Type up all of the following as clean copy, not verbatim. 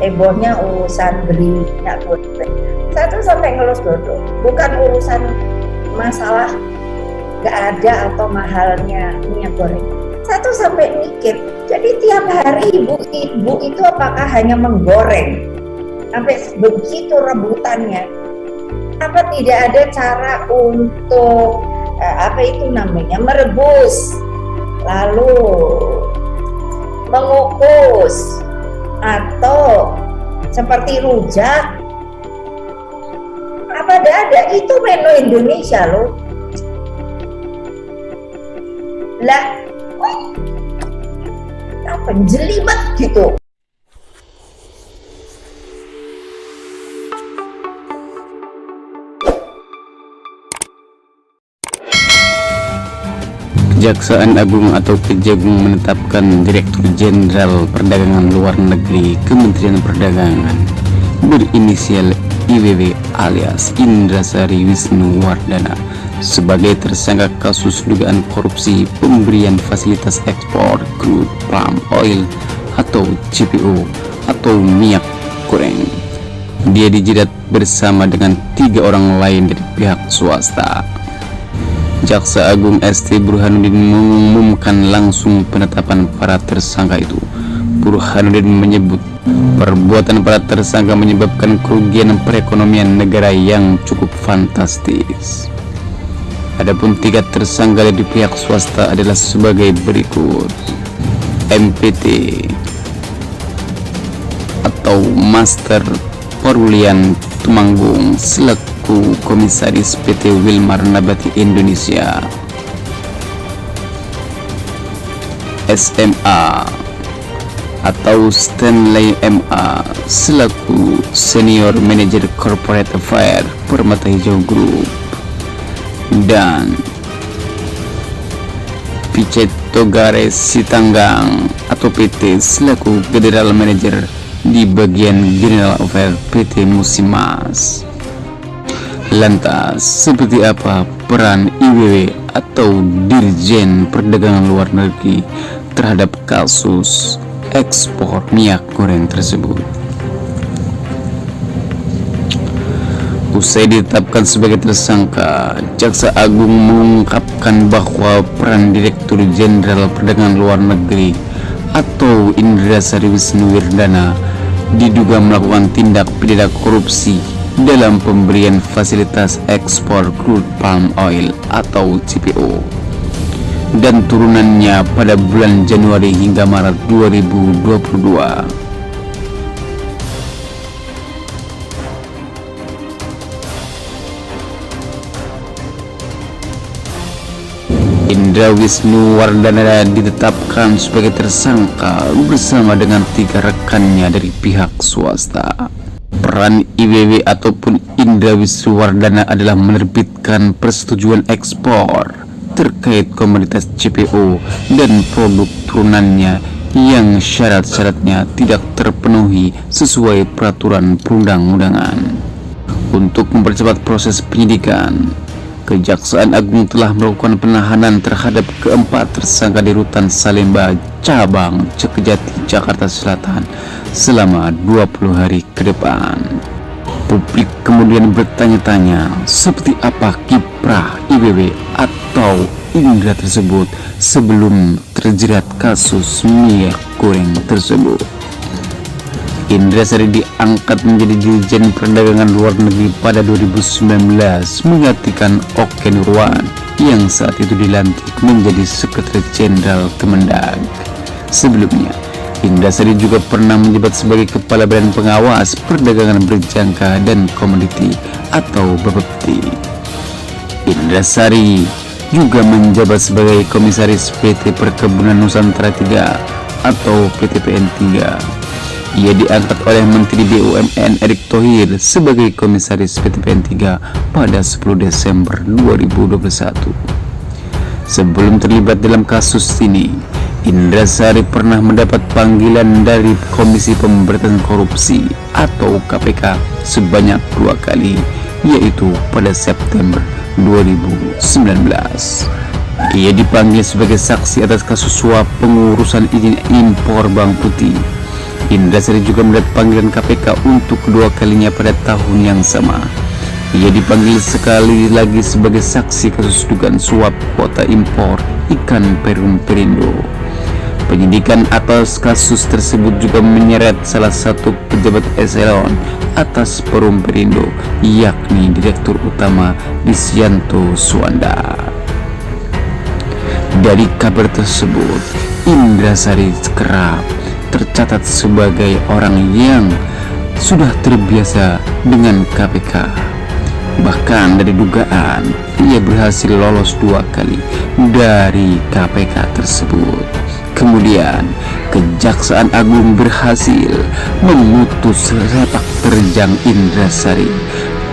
hebohnya urusan beli minyak goreng. Saya tuh sampai ngelus dodol, bukan urusan masalah nggak ada atau mahalnya minyak goreng. Saya tuh sampai mikir, jadi tiap hari ibu-ibu itu apakah hanya menggoreng sampai begitu rebutannya? Apa tidak ada cara untuk merebus, lalu mengukus, atau seperti rujak? Apa ada? Itu menu Indonesia loh. Lah, apa jelimet gitu. Kejaksaan Agung atau Kejagung menetapkan Direktur Jenderal Perdagangan Luar Negeri Kementerian Perdagangan berinisial IWW alias Indrasari Wisnuwardana sebagai tersangka kasus dugaan korupsi pemberian fasilitas ekspor crude palm oil atau CPO atau minyak goreng. Dia dijerat bersama dengan 3 orang lain dari pihak swasta. Jaksa Agung ST Burhanuddin mengumumkan langsung penetapan para tersangka itu. Burhanuddin menyebut perbuatan para tersangka menyebabkan kerugian perekonomian negara yang cukup fantastis. Adapun 3 tersangka dari pihak swasta adalah sebagai berikut: MPT atau Master Perulian Tumanggung selaku Komisaris PT Wilmar Nabati Indonesia, SMA atau Stanley MA selaku Senior Manager Corporate Affairs Permata Hijau Group, dan Picet Togare Sitanggang atau PT selaku General Manager di bagian General Affairs PT Musimas. Lantas, seperti apa peran IWW atau Dirjen Perdagangan Luar Negeri terhadap kasus ekspor minyak goreng tersebut? Usai ditetapkan sebagai tersangka, Jaksa Agung mengungkapkan bahwa peran Direktur Jenderal Perdagangan Luar Negeri atau Indrasari Wisnuwardana diduga melakukan tindak pidana korupsi dalam pemberian fasilitas ekspor crude palm oil atau CPO dan turunannya pada bulan Januari hingga Maret 2022. Indra Wisnuwardana ditetapkan sebagai tersangka bersama dengan 3 rekannya dari pihak swasta. Peran IWW ataupun Indra Wisnuwardana adalah menerbitkan persetujuan ekspor terkait komoditas CPO dan produk turunannya yang syarat-syaratnya tidak terpenuhi sesuai peraturan perundang-undangan. Untuk mempercepat proses penyidikan, Kejaksaan Agung telah melakukan penahanan terhadap keempat tersangka di Rutan Salemba, Cabang Cekejati, Jakarta Selatan selama 20 hari ke depan. Publik kemudian bertanya-tanya seperti apa kiprah IWW atau Indra tersebut sebelum terjerat kasus minyak goreng tersebut. Indrasari diangkat menjadi Dirjen Perdagangan Luar Negeri pada 2019 menggantikan Oke Nurwan yang saat itu dilantik menjadi Sekretaris Jenderal Kemendag. Sebelumnya, Indrasari juga pernah menjabat sebagai Kepala Badan Pengawas Perdagangan Berjangka dan Komoditi atau Bapepti. Indrasari juga menjabat sebagai Komisaris PT Perkebunan Nusantara 3 atau PTPN 3. Ia diangkat oleh Menteri BUMN Erick Thohir sebagai Komisaris PTPN 3 pada 10 Desember 2021. Sebelum terlibat dalam kasus ini, Indrasari pernah mendapat panggilan dari Komisi Pemberantasan Korupsi atau KPK sebanyak 2 kali, yaitu pada September 2019. Ia dipanggil sebagai saksi atas kasus suap pengurusan izin impor bawang putih Indrasari juga mendapat panggilan KPK untuk kedua kalinya pada tahun yang sama. Ia dipanggil sekali lagi sebagai saksi kasus dugaan suap kuota impor ikan Perum Perindo. Penyidikan atas kasus tersebut juga menyeret salah satu pejabat eselon atas Perum Perindo, yakni Direktur Utama Disyanto Suwanda. Dari kabar tersebut, Indrasari kerap tercatat sebagai orang yang sudah terbiasa dengan KPK. Bahkan dari dugaan, ia berhasil lolos 2 kali dari KPK tersebut. Kemudian, Kejaksaan Agung berhasil memutus sepak terjang Indrasari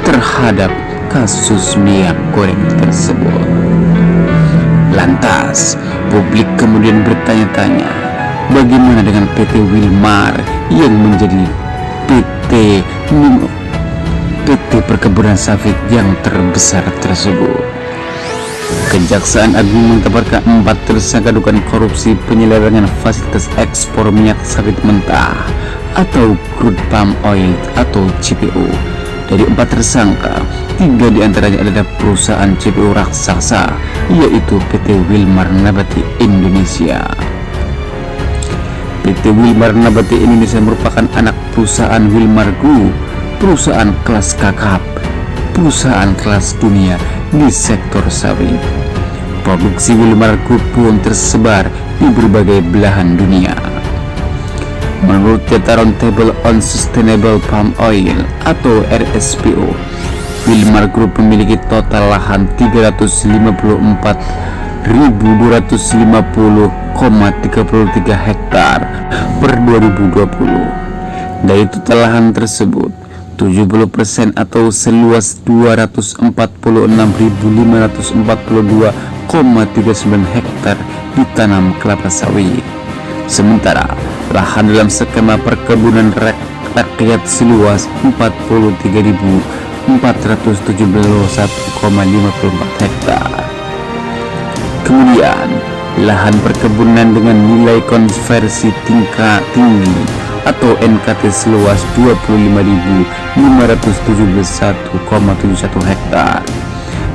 terhadap kasus minyak goreng tersebut. Lantas, publik kemudian bertanya-tanya, bagaimana dengan PT Wilmar yang menjadi PT Perkebunan Sawit yang terbesar tersebut? Kejaksaan Agung menetapkan 4 tersangka dugaan korupsi penyelewengan fasilitas ekspor minyak sawit mentah atau crude palm oil atau CPO. Dari 4 tersangka, 3 diantaranya adalah perusahaan CPO raksasa, yaitu PT Wilmar Nabati Indonesia. PT Wilmar Nabati Indonesia merupakan anak perusahaan Wilmar Group, perusahaan kelas kakap, perusahaan kelas dunia di sektor sawit. Produksi Wilmar Group pun tersebar di berbagai belahan dunia. Menurut data Roundtable on Sustainable Palm Oil atau RSPO, Wilmar Group memiliki total lahan 354.250,33 hektar per 2020. Dari total lahan tersebut, 70% atau seluas 246.542,39 hektar ditanam kelapa sawit. Sementara lahan dalam skema perkebunan rakyat seluas 43.471,54 hektar. Kemudian, lahan perkebunan dengan nilai konversi tingkat tinggi atau NKT seluas 25.571,71 hektar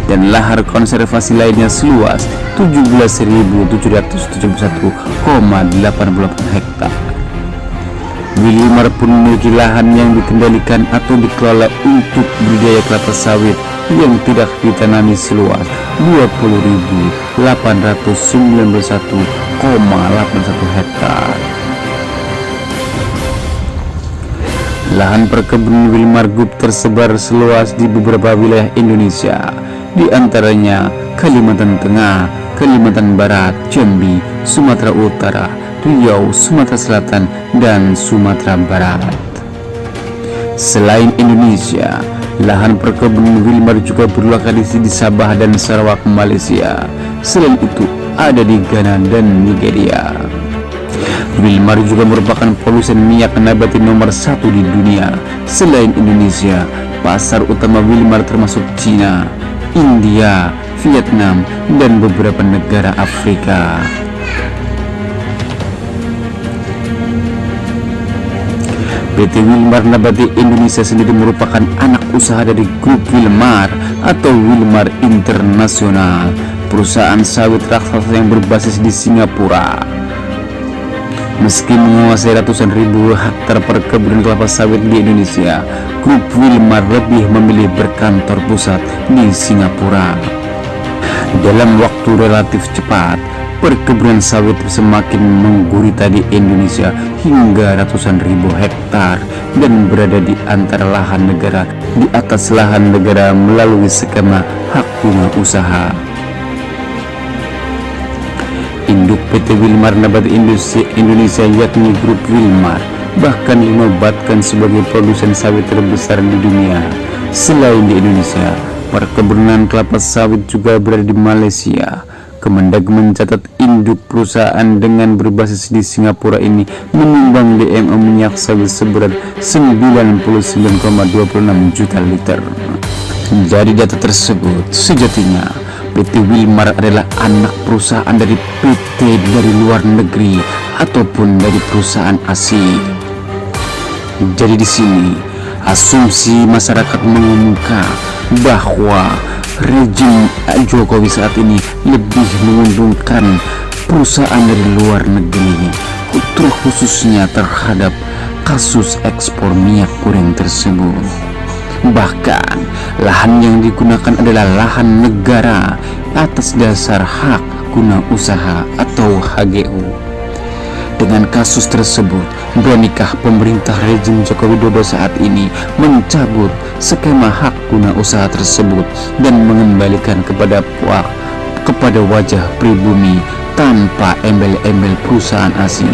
dan lahan konservasi lainnya seluas 17.771,88 hektar. Wilmar pun memiliki lahan yang dikendalikan atau dikelola untuk budidaya kelapa sawit yang tidak ditanami seluas 20.891,81 hektar. Lahan perkebunan Wilmar Group tersebar seluas di beberapa wilayah Indonesia, di antaranya Kalimantan Tengah, Kalimantan Barat, Jambi, Sumatera Utara, Riau, Sumatera Selatan, dan Sumatera Barat. Selain Indonesia, lahan perkebunan Wilmar juga berlokasi di Sabah dan Sarawak, Malaysia. Selain itu, ada di Ghana dan Nigeria. Wilmar juga merupakan produsen minyak nabati nomor 1 di dunia. Selain Indonesia, pasar utama Wilmar termasuk Cina, India, Vietnam, dan beberapa negara Afrika. PT Wilmar Nabati Indonesia sendiri merupakan anak usaha dari grup Wilmar atau Wilmar Internasional, perusahaan sawit raksasa yang berbasis di Singapura. Meski menguasai ratusan ribu hektar perkebunan kelapa sawit di Indonesia, grup Wilmar lebih memilih berkantor pusat di Singapura. Dalam waktu relatif cepat, perkebunan sawit semakin menggurita di Indonesia hingga ratusan ribu hektar dan berada di antara lahan negara di atas lahan negara melalui skema hak guna usaha. Induk PT Wilmar Nabati Indonesia yakni grup Wilmar bahkan dinobatkan sebagai produsen sawit terbesar di dunia. Selain di Indonesia, perkebunan kelapa sawit juga berada di Malaysia. Kemendag mencatat induk perusahaan dengan berbasis di Singapura ini menyumbang DMO minyak sawit seberat 99,26 juta liter. Dari data tersebut, sejatinya PT Wilmar adalah anak perusahaan dari PT dari luar negeri ataupun dari perusahaan asing. Jadi di sini asumsi masyarakat mengemuka bahwa rejim Jokowi saat ini lebih menguntungkan perusahaan dari luar negeri, terkhususnya terhadap kasus ekspor minyak goreng tersebut. Bahkan lahan yang digunakan adalah lahan negara atas dasar hak guna usaha atau HGU. Dengan kasus tersebut, beranikah pemerintah rejim Joko Widodo saat ini mencabut skema hak guna usaha tersebut dan mengembalikan kepada wajah pribumi tanpa embel-embel perusahaan asing?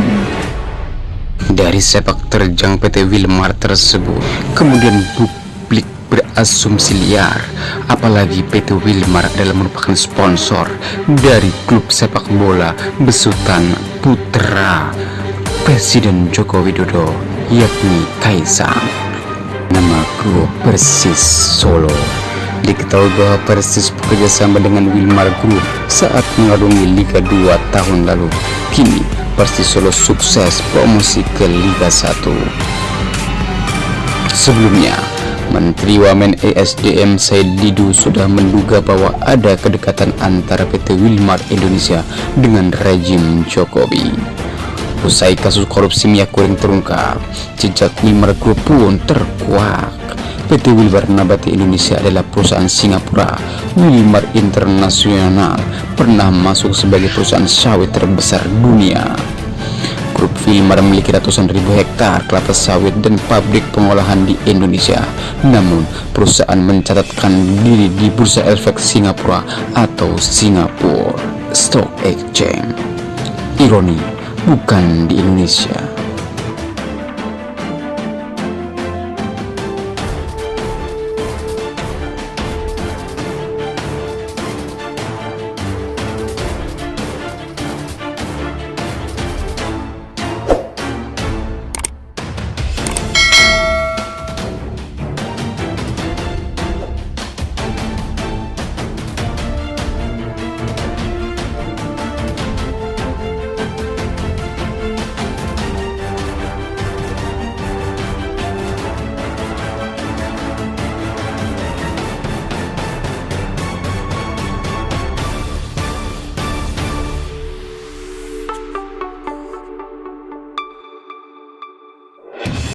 Dari sepak terjang PT Wilmar tersebut, kemudian publik berasumsi liar, apalagi PT Wilmar adalah merupakan sponsor dari klub sepak bola besutan putra Presiden Joko Widodo, yakni Kaisang. Nama klub Persis Solo. Diketahui bahwa Persis bekerja sama dengan Wilmar Group saat mengarungi Liga 2 tahun lalu. Kini Persis Solo sukses promosi ke Liga 1. Sebelumnya, Menteri Wamen ESDM Said Didu sudah menduga bahwa ada kedekatan antara PT Wilmar Indonesia dengan rejim Jokowi. Usai kasus korupsi minyak goreng terungkap, jejak Wilmar Group pun terkuak. PT Wilmar Nabati Indonesia adalah perusahaan Singapura. Wilmar Internasional pernah masuk sebagai perusahaan sawit terbesar dunia. Grup Wilmar memiliki ratusan ribu hektar kelapa sawit dan pabrik pengolahan di Indonesia. Namun, perusahaan mencatatkan diri di Bursa Efek Singapura atau Singapore Stock Exchange. Ironi, bukan di Indonesia.